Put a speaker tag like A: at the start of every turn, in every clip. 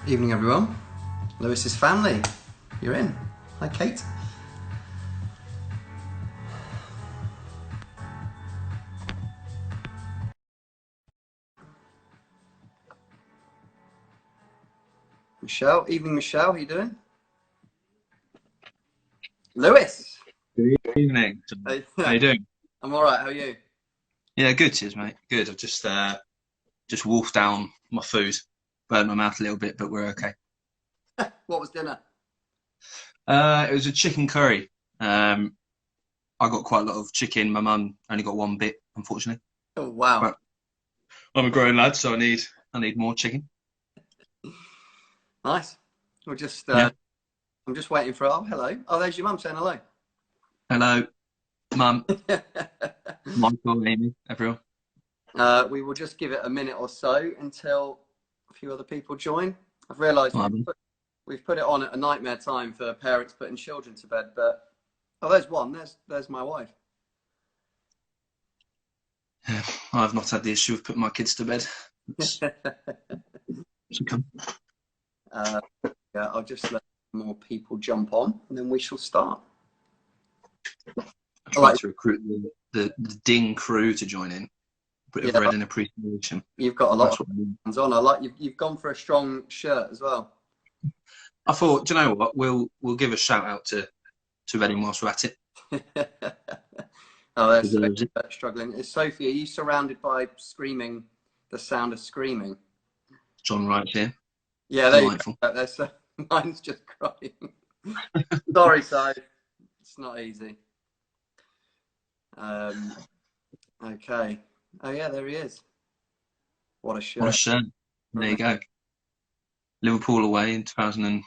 A: Evening, everyone. Lewis's family, you're in. Hi, Kate. Michelle. Evening, Michelle. How you doing? Lewis.
B: Good evening.
A: Hey.
B: How you doing?
A: I'm all right. How are you?
B: Yeah, good, cheers, mate. Good. I've just wolfed down my food, burned my mouth a little bit, but we're okay.
A: What was dinner?
B: It was a chicken curry. I got quite a lot of chicken. My mum only got one bit, unfortunately.
A: Oh, wow.
B: But I'm a grown lad, so I need more chicken.
A: Nice. We're just,
B: Yeah.
A: I'm just waiting for. Oh, hello. Oh, there's your mum saying hello.
B: Hello, mum, Michael, Amy, everyone.
A: We will just give it a minute or so until a few other people join. I've realised
B: Well,
A: we've put it on at a nightmare time for parents putting children to bed. But oh, there's one. There's my wife.
B: yeah, I've not had the issue of putting my kids to bed. It's okay.
A: uh, yeah, I'll just let more people jump on, and then we shall start.
B: I
A: All
B: tried
A: right.
B: to recruit the Ding crew to join in, a bit of
A: Yeah,
B: red and appreciation.
A: you've got a lot of
B: That's what I mean.
A: hands on. I like you've gone for a strong shirt as well.
B: I thought, do you know what? We'll give a shout out to Reading whilst we're at it.
A: Oh, they're so
B: Deserves it.
A: struggling. Is Sophie, are you surrounded by screaming, the sound of screaming?
B: John Wright's here.
A: Yeah, there you
B: Delightful.
A: go. There's mine's just crying. Sorry, Si. It's not easy. Um, okay. Oh yeah, there he is. What a
B: What a
A: shirt.
B: shirt. There you go. Liverpool away in 2000 and,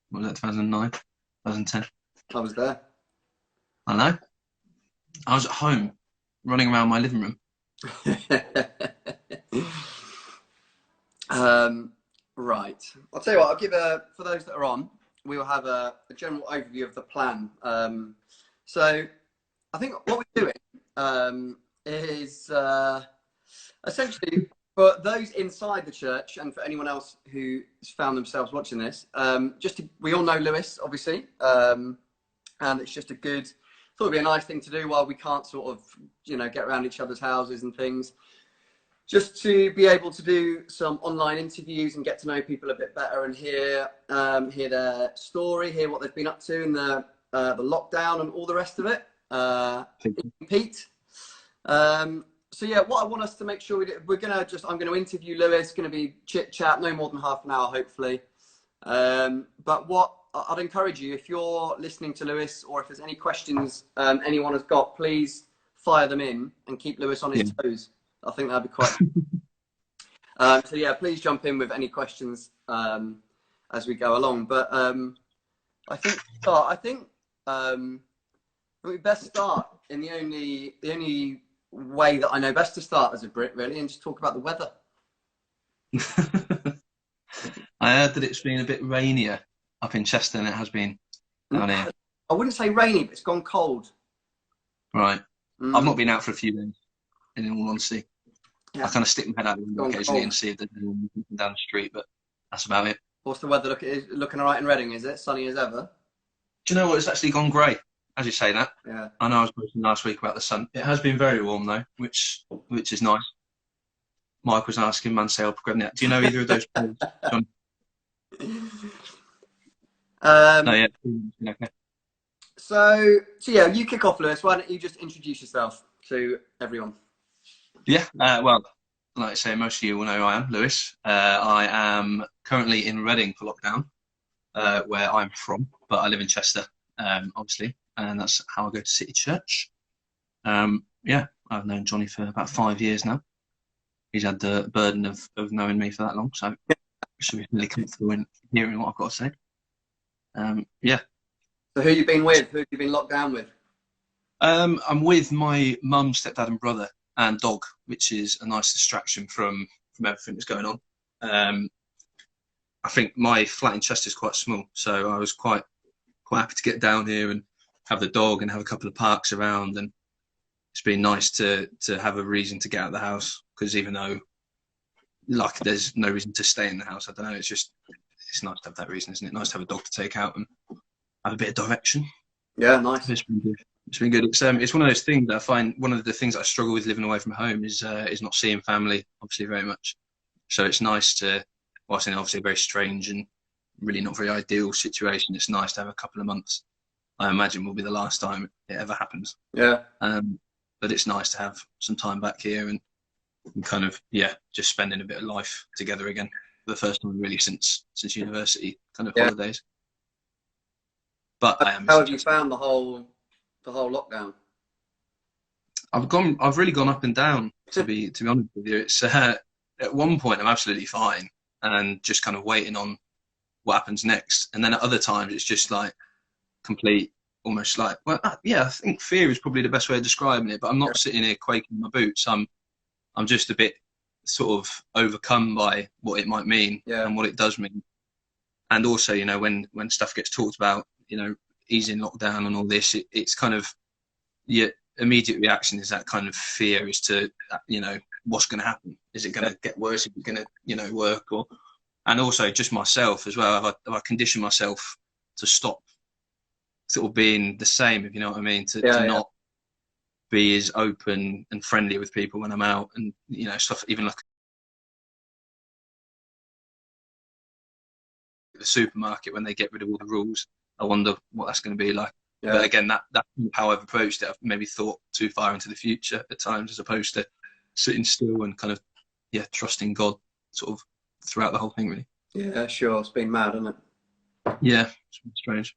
B: what was that, 2009, 2010.
A: I was there.
B: I know. I was at home running around my living room.
A: um, right. I'll tell you what. I'll give for those that are on. We will have a general overview of the plan. So I think what we're doing is essentially for those inside the church and for anyone else who's found themselves watching this. We all know Lewis, obviously, and it's just a good. Thought it'd be a nice thing to do while we can't sort of get around each other's houses and things. Just to be able to do some online interviews and get to know people a bit better and hear their story, hear what they've been up to in the lockdown and all the rest of it. Pete. So yeah, what I want us to make sure I'm going to interview Lewis. Going to be chit chat, no more than half an hour, hopefully. But what I'd encourage you, if you're listening to Lewis, or if there's any questions anyone has got, please fire them in and keep Lewis on his toes. I think that'd be quite. So yeah, please jump in with any questions as we go along. But I think we best start in the only way that I know best to start as a Brit, really, and just talk about the weather.
B: I heard that it's been a bit rainier up in Chester than it has been down here.
A: I wouldn't say rainy, but it's gone cold.
B: Right. I've not been out for a few days, in all honesty.
A: Yeah.
B: I kind of stick my head out the window occasionally
A: cold.
B: and see if there's anyone down the street, but that's about it.
A: What's the weather looking all right in Reading? Is it sunny as ever?
B: Do you know what? It's actually gone grey, as you say that.
A: Yeah.
B: I know I was posting last week about the sun. It has been very warm though, which is nice. Mike was asking Mansell, do you know either of those players? No, yeah. Okay.
A: So yeah, you kick off, Lewis. Why don't you just introduce yourself to everyone?
B: Yeah, well, like I say, most of you will know who I am, Lewis. I am currently in Reading for lockdown, where I'm from, but I live in Chester, obviously, and that's how I go to City Church. Yeah, I've known Johnny for about 5 years now. He's had the burden of knowing me for that long, so I should be really comfortable in hearing what I've got to say. Yeah.
A: So who you been with? Who have you been locked down with?
B: I'm with my mum, stepdad, and brother, and dog, which is a nice distraction from everything that's going on. I think my flat in Chester is quite small, so I was quite happy to get down here and have the dog and have a couple of parks around, and it's been nice to have a reason to get out of the house, because even though like there's no reason to stay in the house, I don't know, it's it's nice to have that reason, isn't it? Nice to have a dog to take out and have a bit of direction.
A: Yeah, nice.
B: It's been good. It's been good. It's one of those things that I find, one of the things that I struggle with living away from home is not seeing family, obviously, very much. So it's nice to, whilst in obviously a very strange and really not very ideal situation, it's nice to have a couple of months. I imagine will be the last time it ever happens.
A: Yeah.
B: But it's nice to have some time back here and kind of, yeah, just spending a bit of life together again for the first time really since university kind of holidays. But
A: how have you found the whole lockdown?
B: I've really gone up and down, to be honest with you. It's at one point I'm absolutely fine and just kind of waiting on what happens next, and then at other times it's just like complete, almost like, well, yeah, I think fear is probably the best way of describing it. But I'm not sitting here quaking in my boots. I'm just a bit sort of overcome by what it might mean and what it does mean. And also, you know, when stuff gets talked about, you know, easing lockdown and all this, it's kind of, your immediate reaction is that kind of fear as to, you know, what's going to happen. Is it going to get worse? Is it going to, you know, work? And also just myself as well. Have I conditioned myself to stop sort of being the same, if you know what I mean, to not be as open and friendly with people when I'm out, and, you know, stuff, even like the supermarket when they get rid of all the rules. I wonder what that's going to be like. Yeah. But again, that's how I've approached it. I've maybe thought too far into the future at times, as opposed to sitting still and kind of, trusting God sort of throughout the whole thing, really.
A: Yeah, sure. It's been mad, hasn't it?
B: Yeah, it's been strange.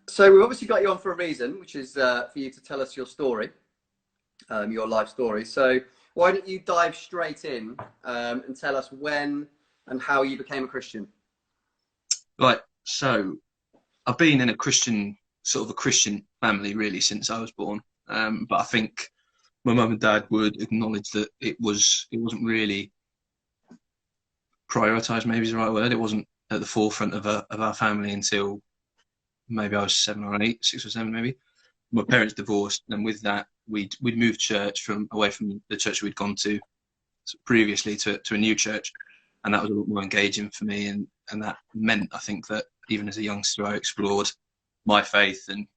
A: So we've obviously got you on for a reason, which is for you to tell us your story, your life story. So why don't you dive straight in and tell us when and how you became a Christian?
B: Right. So I've been in a Christian family really since I was born. But I think my mum and dad would acknowledge that it wasn't really prioritised, maybe is the right word. It wasn't at the forefront of our family until maybe I was 7 or 8, 6 or 7 maybe. My parents divorced, and with that we'd moved church away from the church we'd gone to previously to a new church, and that was a lot more engaging for me, and that meant, I think, that even as a youngster I explored my faith and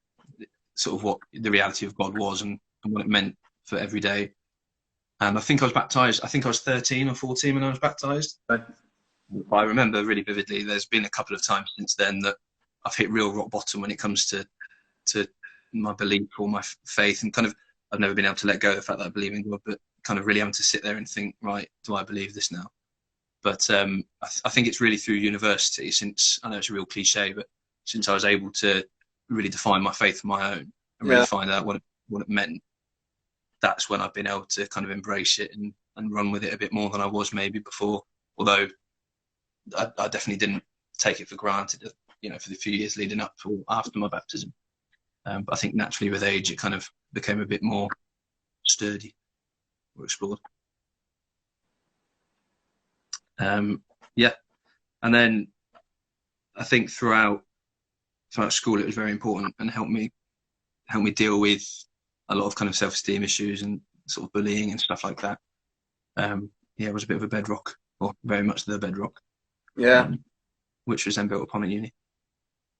B: sort of what the reality of God was and what it meant for every day. And I think I was baptised, I think I was 13 or 14 when I was baptised.
A: Right.
B: I remember really vividly. There's been a couple of times since then that I've hit real rock bottom when it comes to my belief or my faith, and kind of I've never been able to let go of the fact that I believe in God, but kind of really having to sit there and think, right, do I believe this now? But I think it's really through university, since, I know it's a real cliche, but since I was able to really define my faith on my own and really find out what it meant, that's when I've been able to kind of embrace it and run with it a bit more than I was maybe before. Although I definitely didn't take it for granted, you know, for the few years leading up or after my baptism. But I think naturally with age, it kind of became a bit more sturdy or explored. And then I think throughout school, it was very important and helped me deal with a lot of kind of self-esteem issues and sort of bullying and stuff like that. It was a bit of a bedrock, or very much the bedrock. Yeah. Which was then built upon at uni.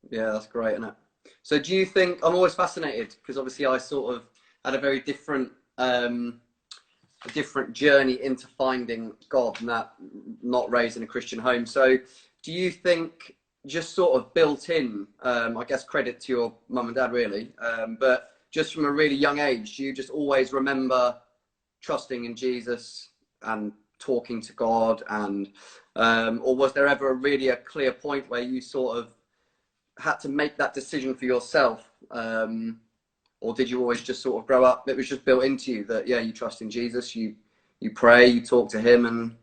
A: Yeah, that's great, isn't it? So do you think, I'm always fascinated, because obviously I sort of had a very different journey into finding God, and that not raised in a Christian home. So do you think, just sort of built in, I guess credit to your mum and dad really, but just from a really young age, do you just always remember trusting in Jesus and talking to God, and or was there ever really a clear point where you sort of had to make that decision for yourself, or did you always just sort of grow up, it was just built into you that you trust in Jesus, you pray, you talk to him,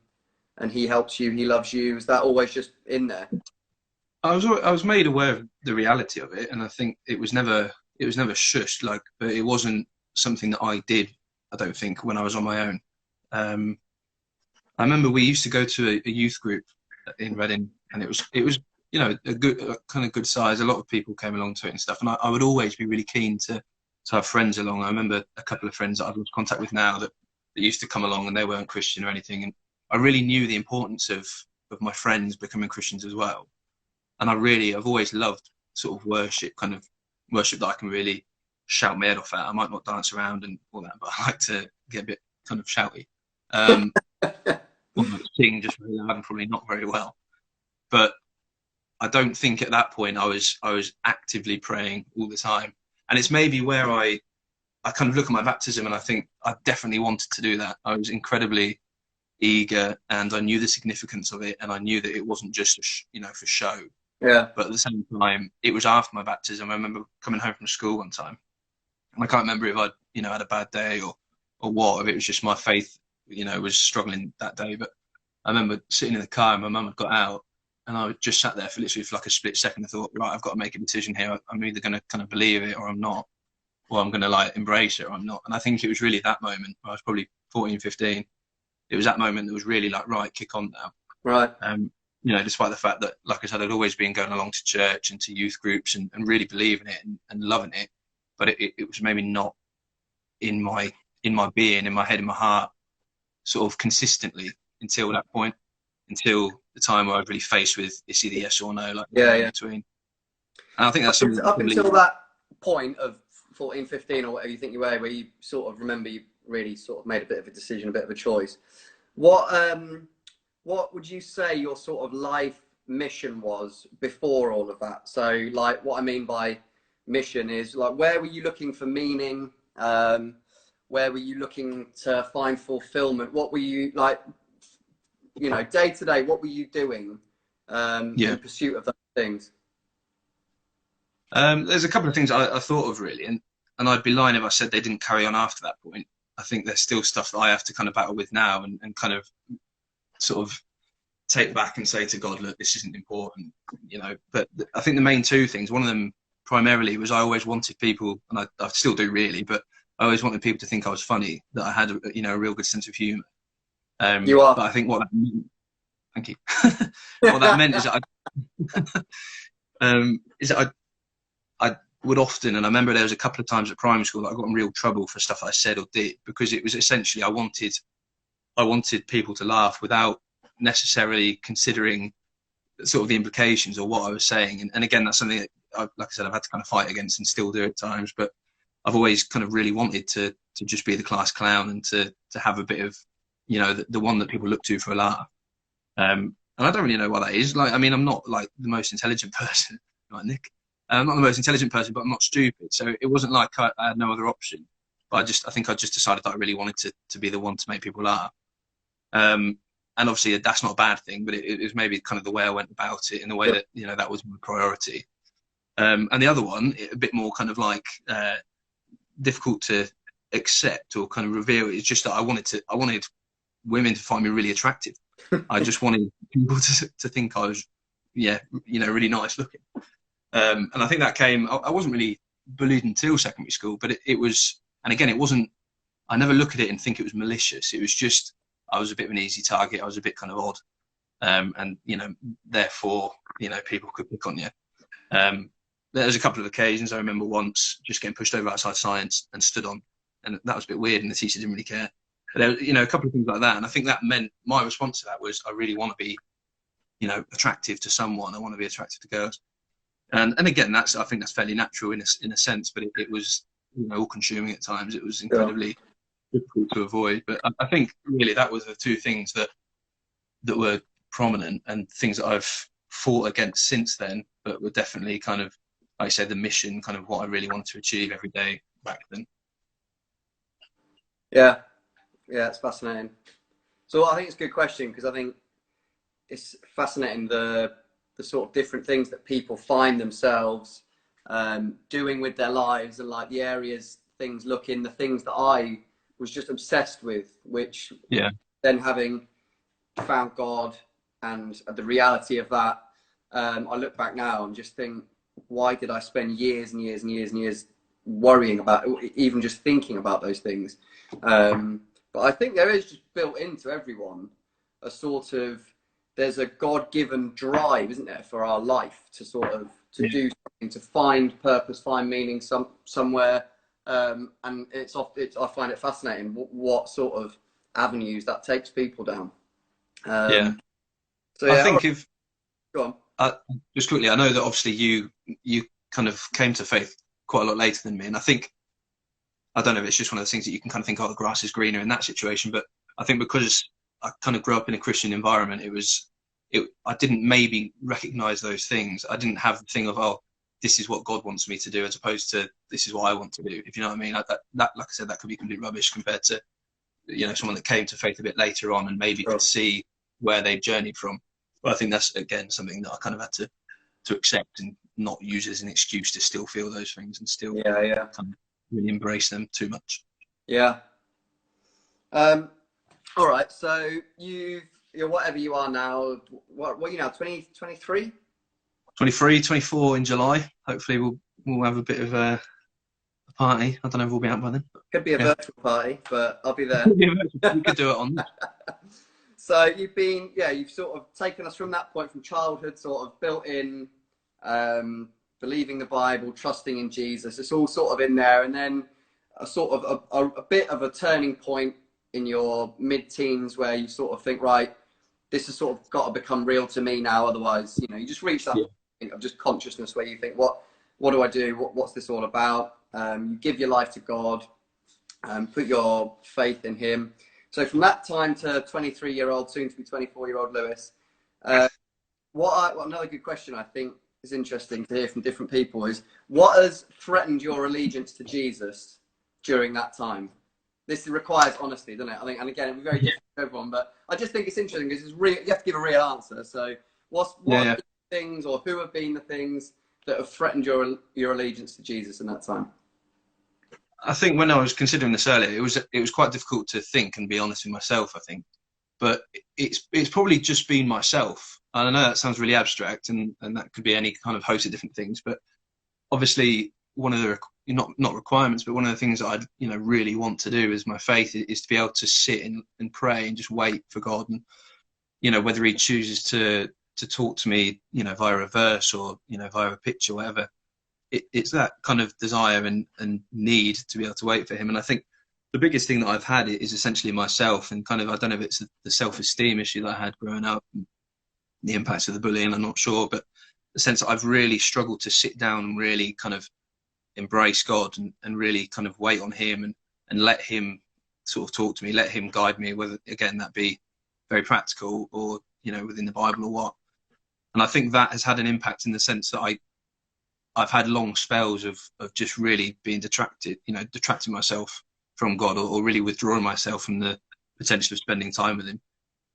A: and he helps you, he loves you? Is that always just in there?
B: I was made aware of the reality of it, and I think it was never shushed, but it wasn't something that I did, I don't think, when I was on my own. I remember we used to go to a youth group in Reading, and it was you know, a kind of good size. A lot of people came along to it and stuff, and I would always be really keen to have friends along. I remember a couple of friends that I've lost contact with now that used to come along, and they weren't Christian or anything, and I really knew the importance of of my friends becoming Christians as well. And I've always loved sort of worship, kind of worship that I can really shout my head off at. I might not dance around and all that, but I like to get a bit kind of shouty. Or sing just very loud and probably not very well. But I don't think at that point I was actively praying all the time. And it's maybe where I kind of look at my baptism and I think I definitely wanted to do that. I was incredibly eager and I knew the significance of it, and I knew that it wasn't just for show.
A: Yeah.
B: But at the same time, it was after my baptism. I remember coming home from school one time, and I can't remember if I'd had a bad day or what, if it was just my faith was struggling that day. But I remember sitting in the car and my mum had got out, and I just sat there for like a split second. I thought, right, I've got to make a decision here. I'm either going to kind of believe it or I'm not, or I'm going to like embrace it or I'm not. And I think it was really that moment. I was probably 14, 15. It was that moment that was really like, right, kick on now.
A: Right.
B: Despite the fact that, like I said, I'd always been going along to church and to youth groups and really believing it and loving it, but it was maybe not in my being, in my head, in my heart, sort of consistently until that point, until the time where I was really faced with it's either yes or no, like in between. And I think that's something
A: up until that point of 14, 15 or whatever you think you were, where you sort of remember you really sort of made a bit of a decision, a bit of a choice. What would you say your sort of life mission was before all of that? So like what I mean by mission is like, where were you looking for meaning? Where were you looking to find fulfillment? What were you like, day to day, what were you doing in pursuit of those things?
B: There's a couple of things I thought of really, and I'd be lying if I said they didn't carry on after that point. I think there's still stuff that I have to kind of battle with now and kind of sort of take back and say to God, look, this isn't important, But I think the main two things, one of them primarily was I always wanted people, and I still do really, but I always wanted people to think I was funny, that I had a real good sense of humour.
A: You are.
B: But I think what that meant, thank you. What that meant is that I would often, and I remember there was a couple of times at primary school that I got in real trouble for stuff I said or did, because it was essentially I wanted people to laugh without necessarily considering sort of the implications or what I was saying. And again, that's something that, like I said, I've had to kind of fight against and still do at times, but I've always kind of really wanted to just be the class clown and to have a bit of, the one that people look to for a laugh. And I don't really know why that is. Like, I mean, I'm not like the most intelligent person, like Nick. I'm not the most intelligent person, but I'm not stupid. So it wasn't like I had no other option. But I think I just decided that I really wanted to be the one to make people laugh. And obviously that's not a bad thing, but it was maybe kind of the way I went about it, in the way that, that was my priority. And the other one, a bit more kind of like difficult to accept or kind of reveal, is just that I wanted women to find me really attractive. I just wanted people to think I was, really nice looking. And I think that came, I wasn't really bullied until secondary school, but it was, and again, it wasn't, I never look at it and think it was malicious. It was just, I was a bit of an easy target. I was a bit kind of odd. And, therefore, people could pick on you. There was a couple of occasions. I remember once just getting pushed over outside science and stood on, and that was a bit weird, and the teacher didn't really care. But there was, a couple of things like that. And I think that meant my response to that was, I really want to be, attractive to someone. I want to be attractive to girls. And again, I think that's fairly natural in a sense, but it was, all consuming at times. It was incredibly difficult to avoid. But I think really that was the two things that were prominent, and things that I've fought against since then, but were definitely kind of, like I said, the mission, kind of what I really wanted to achieve every day back then.
A: Yeah, it's fascinating. So I think it's a good question, because I think it's fascinating the sort of different things that people find themselves doing with their lives, and like the areas things look in, the things that I was just obsessed with, which then having found God and the reality of that, I look back now and just think, why did I spend years and years and years and years worrying about, even just thinking about those things? But I think there is just built into everyone a sort of, there's a God-given drive, isn't there, for our life to sort of do something, to find purpose, find meaning somewhere. And I find it fascinating what sort of avenues that takes people down. So
B: I
A: yeah,
B: think if
A: go on.
B: just quickly, I know that obviously you kind of came to faith quite a lot later than me, and I think I don't know if it's just one of those things that you can kind of think, oh, the grass is greener in that situation. But I think because I kind of grew up in a Christian environment, I didn't maybe recognize those things. I didn't have the thing of, oh, this is what God wants me to do, as opposed to this is what I want to do. If you know what I mean, that like I said, that could be complete rubbish compared to someone that came to faith a bit later on and maybe could see where they journeyed from. But I think that's again something that I kind of had to accept and not use as an excuse to still feel those things and still
A: Yeah.
B: kind of really embrace them too much.
A: Yeah. All right. So you're whatever you are now. What are you now? 23?
B: 23, 24 in July. Hopefully we'll have a bit of a party. I don't know if we'll be out by then.
A: Could be a virtual party, but I'll be there.
B: We could do it on.
A: So you've sort of taken us from that point, from childhood, sort of built in, believing the Bible, trusting in Jesus. It's all sort of in there, and then a sort of a bit of a turning point in your mid-teens where you sort of think, right, this has sort of got to become real to me now. Otherwise, you just reach that point of just consciousness where you think, what do I do? What's this all about? You give your life to God, put your faith in Him. So from that time to 23-year-old, soon to be 24-year-old Lewis, another good question I think is interesting to hear from different people is, what has threatened your allegiance to Jesus during that time? This requires honesty, doesn't it? I think, and again, it's very different for everyone, but I just think it's interesting because it's real. You have to give a real answer. So what are the things, or who have been the things that have threatened your allegiance to Jesus in that time?
B: I think when I was considering this earlier, it was quite difficult to think and be honest with myself, I think. But it's probably just been myself. And I know that sounds really abstract, and that could be any kind of host of different things. But obviously, one of the not requirements, but one of the things that I really want to do as my faith is to be able to sit and pray and just wait for God, and whether He chooses to talk to me, via a verse or via a picture, or whatever. It's that kind of desire and need to be able to wait for Him. And I think the biggest thing that I've had is essentially myself, and kind of, I don't know if it's the self-esteem issue that I had growing up, and the impacts of the bullying, I'm not sure, but the sense that I've really struggled to sit down and really kind of embrace God and really kind of wait on Him and let Him sort of talk to me, let Him guide me, whether again that be very practical or within the Bible or what. And I think that has had an impact in the sense that I've had long spells of just really being detracting myself from God, or really withdrawing myself from the potential of spending time with Him.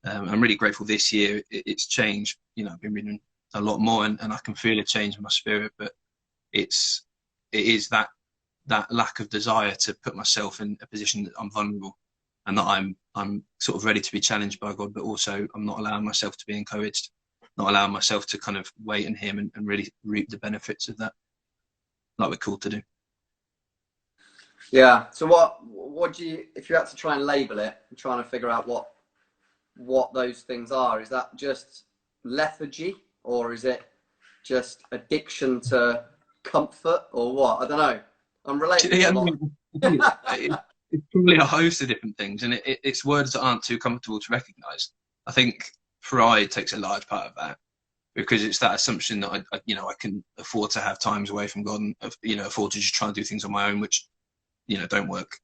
B: I'm really grateful this year it's changed. I've been reading a lot more, and I can feel a change in my spirit, but it is that lack of desire to put myself in a position that I'm vulnerable and that I'm sort of ready to be challenged by God, but also I'm not allowing myself to be encouraged, not allowing myself to kind of wait in Him and really reap the benefits of that, like we're called to do.
A: Yeah. So what do you, if you had to try and label it, and trying to figure out what those things are, is that just lethargy, or is it just addiction to comfort, or what? I don't know. I'm related to a lot.
B: It's probably a host of different things, and it's words that aren't too comfortable to recognise. I think pride takes a large part of that, because it's that assumption that I can afford to have times away from God, and afford to just try and do things on my own, which don't work.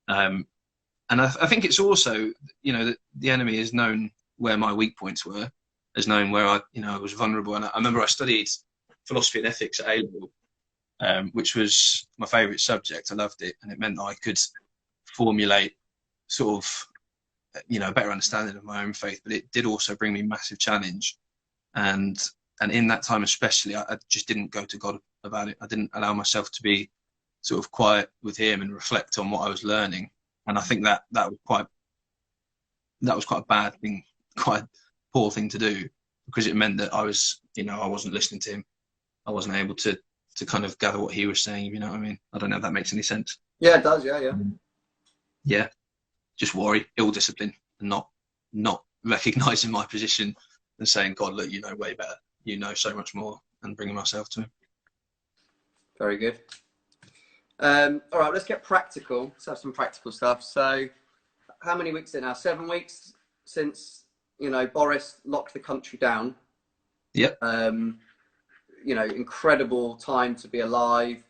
B: And I think it's also that the enemy has known where my weak points were, has known where I was vulnerable. And I remember I studied philosophy and ethics at A-level, which was my favourite subject. I loved it, and it meant that I could formulate sort of a better understanding of my own faith. But it did also bring me massive challenge, and in that time especially, I just didn't go to God about it. I didn't allow myself to be sort of quiet with Him and reflect on what I was learning. And I think that was quite a bad thing, quite a poor thing to do, because it meant that I wasn't listening to Him. I wasn't able to kind of gather what He was saying, if you know what I mean. I don't know if that makes any sense.
A: Yeah, it does. Yeah.
B: Yeah. Just worry, ill discipline, and not recognising my position and saying, God, look, way better. So much more, and bringing myself to Him.
A: Very good. All right, let's get practical. Let's have some practical stuff. So how many weeks in now? 7 weeks since you know, Boris locked the country down.
B: Yep.
A: You know, incredible time to be alive.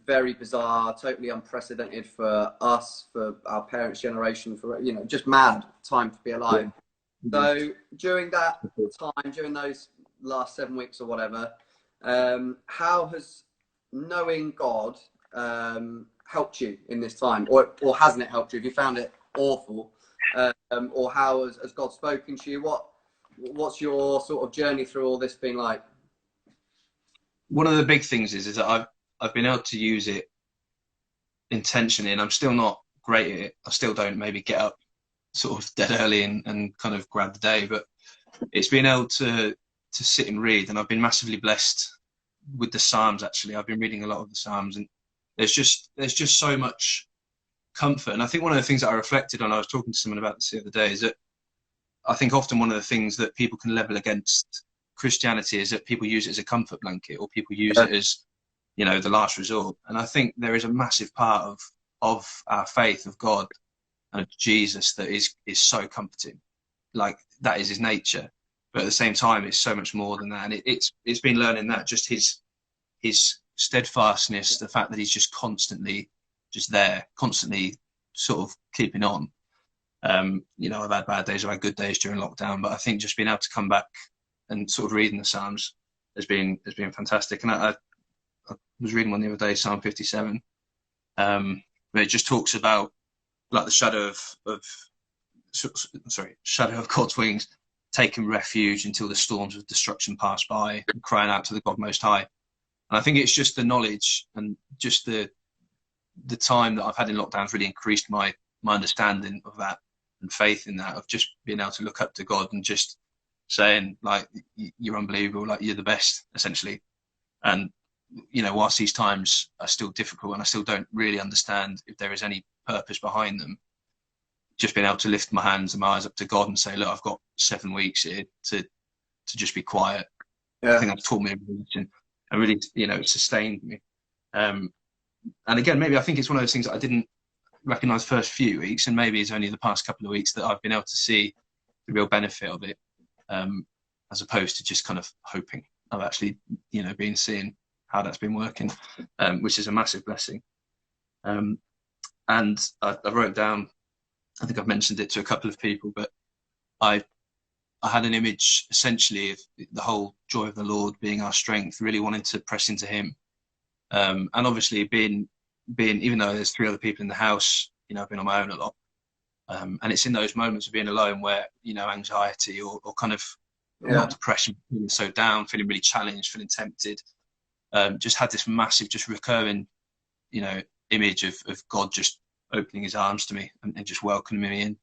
A: Very bizarre, totally unprecedented for us, for our parents' generation, for, you know, just mad time to be alive.
B: Yeah.
A: So during that time, during those last 7 weeks or whatever, how has knowing God helped you in this time, or hasn't it helped you? Have you found it awful, or how has God spoken to you? What's your sort of journey through all this been like?
B: One of the big things is that I've been able to use it intentionally, and I'm still not great at it. I still don't maybe get up sort of dead early and kind of grab the day, but it's been able to sit and read, and I've been massively blessed with the Psalms. Actually, I've been reading a lot of the Psalms, and there's just so much comfort. And I think one of the things that I reflected on, I was talking to someone about this the other day, is that I think often one of the things that people can level against Christianity is that people use it as a comfort blanket, or people use it as, you know, the last resort. And I think there is a massive part of our faith of God and of Jesus that is so comforting. Like, that is his nature, but at the same time it's so much more than that. And it's been learning that, just his steadfastness, the fact that he's just constantly just there, constantly sort of keeping on. You know, I've had bad days, I've had good days during lockdown, but I think just being able to come back and sort of reading the Psalms has been fantastic. And I was reading one the other day, Psalm 57, where it just talks about, like, the shadow of God's wings, taking refuge until the storms of destruction pass by, and crying out to the God Most High. And I think it's just the knowledge and just the time that I've had in lockdown has really increased my understanding of that and faith in that, of just being able to look up to God and just saying, like, you're unbelievable, like, you're the best, essentially. And, you know, whilst these times are still difficult and I still don't really understand if there is any purpose behind them, just being able to lift my hands and my eyes up to God and say, look, I've got 7 weeks here to just be quiet. Yeah. I think that's taught me a religion and really, you know, sustained me. And again, maybe I think it's one of those things that I didn't recognize first few weeks, and maybe it's only the past couple of weeks that I've been able to see the real benefit of it, as opposed to just kind of hoping. I've actually, you know, been seeing how that's been working, which is a massive blessing. And I wrote down, I think I've mentioned it to a couple of people, but I had an image essentially of the whole joy of the Lord being our strength, really wanting to press into him. And obviously being, even though there's 3 other people in the house, you know, I've been on my own a lot. And it's in those moments of being alone where, you know, anxiety or kind of not depression, feeling so down, feeling really challenged, feeling tempted, just had this massive, just recurring, you know, image of God just opening his arms to me and just welcoming me in.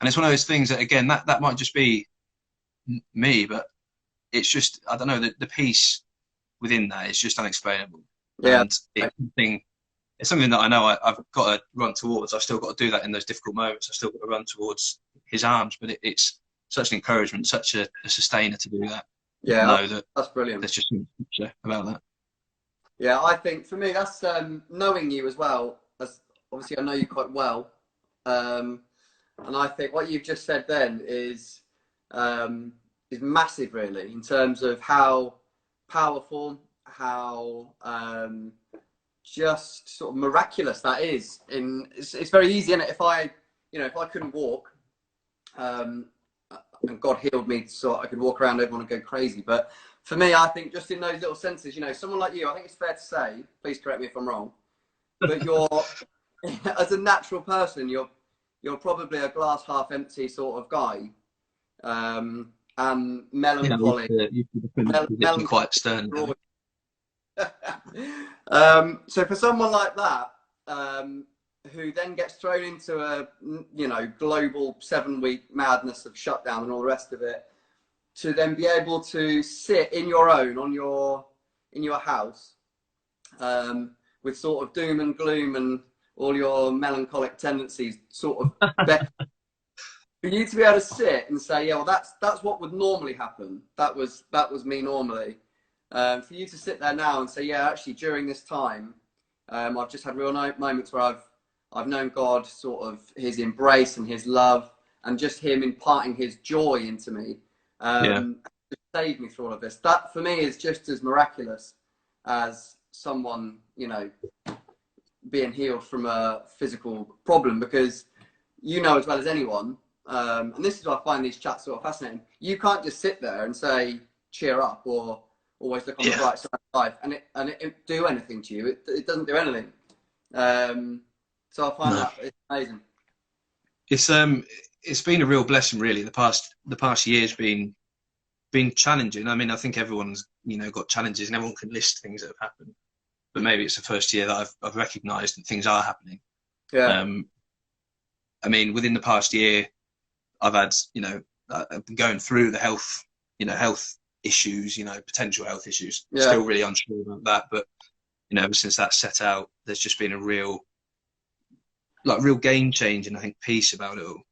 B: And it's one of those things that, again, that might just be me, but it's just, I don't know, the peace within that is just unexplainable. Yeah. And it's something that I know I've got to run towards. I've still got to do that in those difficult moments. I've still got to run towards his arms, but it's such an encouragement, such a sustainer to do that.
A: Yeah,
B: know that
A: that's brilliant.
B: There's just so much about that.
A: Yeah, I think for me, that's knowing you as well. As obviously, I know you quite well, and I think what you've just said then is massive, really, in terms of how powerful, how just sort of miraculous that is. It's very easy, isn't it? If I couldn't walk, and God healed me so I could walk around everyone and go crazy. But for me, I think just in those little senses, you know, someone like you, I think it's fair to say, please correct me if I'm wrong, but you're, as a natural person, you're probably a glass half empty sort of guy, and melancholy.
B: Yeah, quite stern.
A: So for someone like that, who then gets thrown into a, you know, global 7-week madness of shutdown and all the rest of it, to then be able to sit in your own in your house, with sort of doom and gloom and all your melancholic tendencies sort of for you to be able to sit and say, yeah, well, that's what would normally happen. That was me normally. For you to sit there now and say, yeah, actually during this time, I've just had real moments where I've known God, sort of his embrace and his love, and just him imparting his joy into me, just saved me through all of this. That for me is just as miraculous as someone, you know, being healed from a physical problem, because you know as well as anyone, and this is why I find these chats sort of fascinating. You can't just sit there and say cheer up or always look on the bright side of life, and it do anything to you. It doesn't do anything. So I find that it's amazing.
B: It's been a real blessing, really. The past year's been challenging. I mean, I think everyone's, you know, got challenges, and everyone can list things that have happened. But maybe it's the first year that I've recognised that things are happening.
A: Yeah.
B: I mean, within the past year, I've had, you know, I've been going through the health issues, you know, potential health issues.
A: Yeah.
B: Still really unsure about that, but you know, ever since that set out, there's just been a real game change, and I think peace about it all.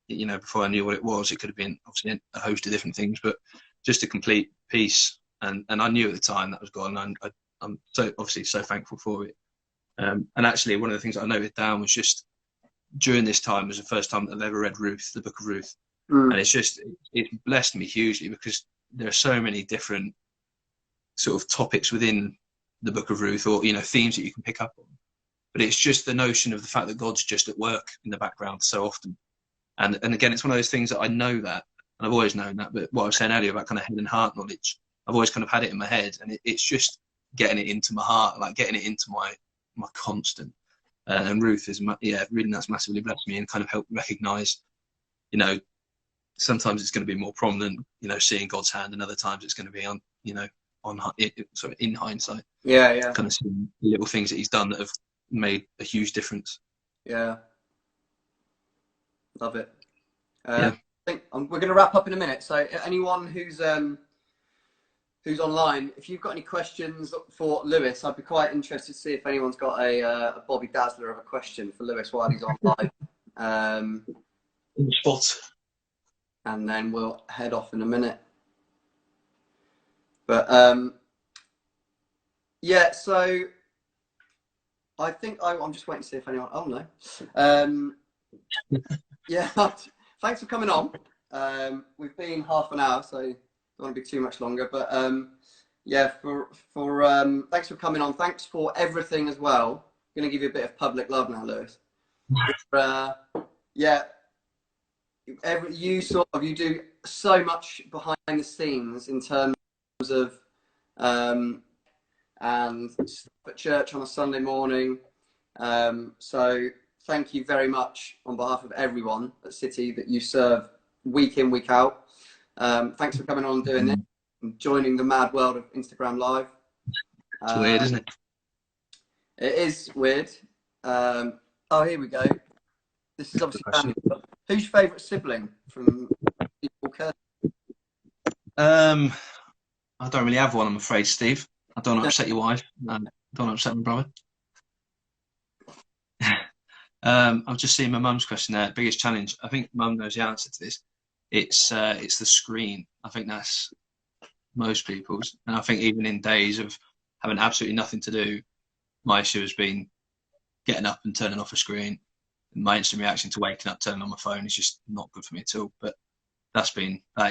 B: You know, before I knew what it was, it could have been obviously a host of different things, but just a complete peace. And I knew at the time that was gone. And I'm so thankful for it. And actually, one of the things I noted down was just during this time was the first time that I've ever read Ruth, the book of Ruth. And it's blessed me hugely, because there are so many different sort of topics within the book of Ruth, or, you know, themes that you can pick up on. But it's just the notion of the fact that God's just at work in the background so often. And again, it's one of those things that I know that, and I've always known that, but what I was saying earlier about kind of head and heart knowledge, I've always kind of had it in my head, and it's just getting it into my heart, like getting it into my constant. And Ruth is, reading that's massively blessed me, and kind of helped recognise, you know, sometimes it's going to be more prominent, you know, seeing God's hand, and other times it's going to be on, you know, in hindsight.
A: Yeah.
B: Kind of seeing little things that he's done that have made a huge difference.
A: Yeah. Love it. I think we're going to wrap up in a minute. So anyone who's online, if you've got any questions for Lewis, I'd be quite interested to see if anyone's got a Bobby Dazzler of a question for Lewis while he's on live.
B: Spot.
A: And then we'll head off in a minute. But yeah, so I think I'm just waiting to see if anyone. Oh no. Yeah, thanks for coming on. We've been half an hour, so don't want to be too much longer. But yeah, thanks for coming on. Thanks for everything as well. I'm going to give you a bit of public love now, Lewis. Yeah, you do so much behind the scenes in terms of and stuff at church on a Sunday morning. So thank you very much on behalf of everyone at City that you serve week in, week out. Thanks for coming on and doing this and joining the mad world of Instagram Live.
B: It's weird, isn't it?
A: It is weird. Oh, here we go. This is obviously Daniel. Who's your favourite sibling from Equal Care?
B: I don't really have one, I'm afraid, Steve. I don't want to upset your wife. I don't want to upset my brother. I've just seen my mum's question there. Biggest challenge. I think mum knows the answer to this. It's the screen. I think that's most people's. And I think even in days of having absolutely nothing to do, my issue has been getting up and turning off a screen. And my instant reaction to waking up, turning on my phone is just not good for me at all. But that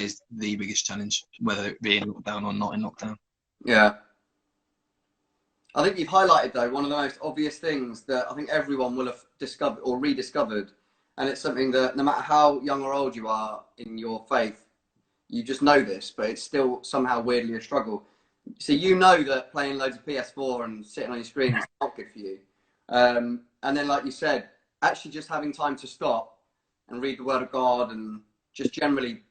B: is the biggest challenge, whether it be in lockdown or not in lockdown.
A: Yeah. I think you've highlighted, though, one of the most obvious things that I think everyone will have discovered or rediscovered. And it's something that no matter how young or old you are in your faith, you just know this, but it's still somehow weirdly a struggle. So you know that playing loads of PS4 and sitting on your screen is not good for you. And then, like you said, actually just having time to stop and read the Word of God and just generally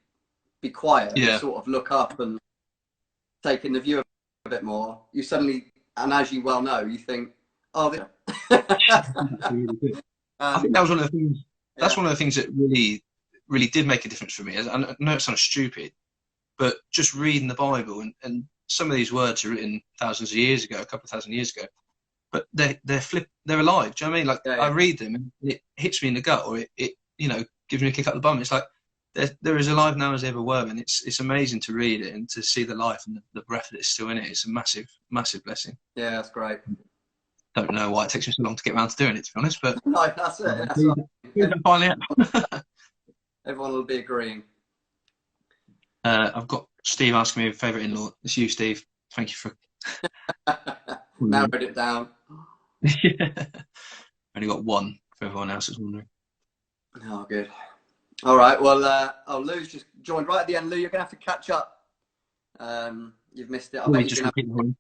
A: be quiet and sort of look up and take in the view a bit more, you suddenly... And as you well know, you think, oh,
B: I think that was one of the things. That's one of the things that really, really did make a difference for me. I know it sounds stupid, but just reading the Bible and some of these words are written thousands of years ago, a couple of thousand years ago, but they're alive. Do you know what I mean? Like I read them and it hits me in the gut, or it gives me a kick up the bum. It's like they're as alive now as they ever were, and it's amazing to read it and to see the life and the breath that is still in it. It's a massive, massive blessing.
A: Yeah, that's great.
B: Don't know why it takes me so long to get around to doing it, to be honest, but
A: no, that's it. That's right.
B: Finally.
A: Everyone will be agreeing.
B: I've got Steve asking me a favourite in-law. It's you, Steve. Thank you for
A: Narrowed it down.
B: Only got one for everyone else that's wondering.
A: Oh, good. All right. Well, Lou's just joined right at the end. Lou, you're gonna have to catch up. You've missed it. I bet
B: Just
A: you're
B: gonna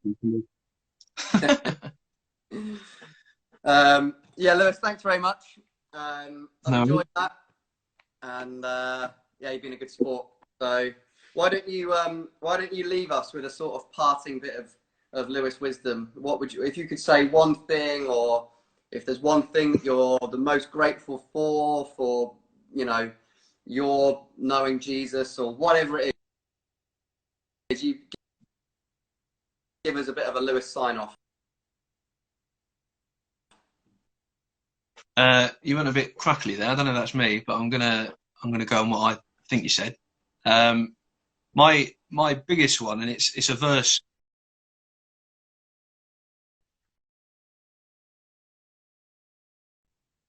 A: have... yeah, Lewis, thanks very much. I've enjoyed that, and yeah, you've been a good sport. So why don't you leave us with a sort of parting bit of Lewis wisdom? What would you, if you could say one thing, or if there's one thing that you're the most grateful for, you know, your knowing Jesus or whatever it is, you give us a bit of a Lewis sign off.
B: You went a bit crackly there. I don't know if that's me, but I'm gonna go on what I think you said. My biggest one, and it's a verse.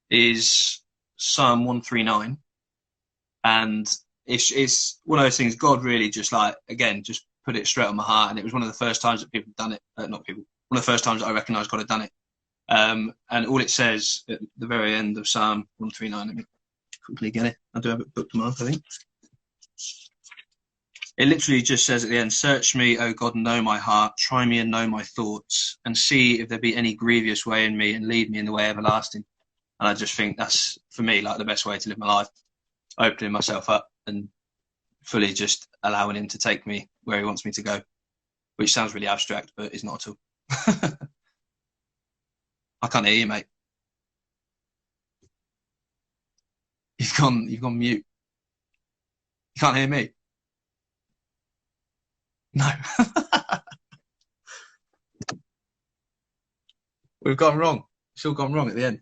B: Is Psalm 139, and it's one of those things. God really just just put it straight on my heart, and it was one of the first times that people had done it. Not people. One of the first times that I recognised God had done it. And all it says at the very end of Psalm 139. Let me quickly get it. I do have it bookmarked, I think. It literally just says at the end, "Search me, O God, and know my heart. Try me and know my thoughts, and see if there be any grievous way in me, and lead me in the way everlasting." And I just think that's, for me, like the best way to live my life. Opening myself up and fully just allowing him to take me where he wants me to go. Which sounds really abstract, but it's not at all. I can't hear you, mate. You've gone mute. You can't hear me? No. We've gone wrong. It's all gone wrong at the end.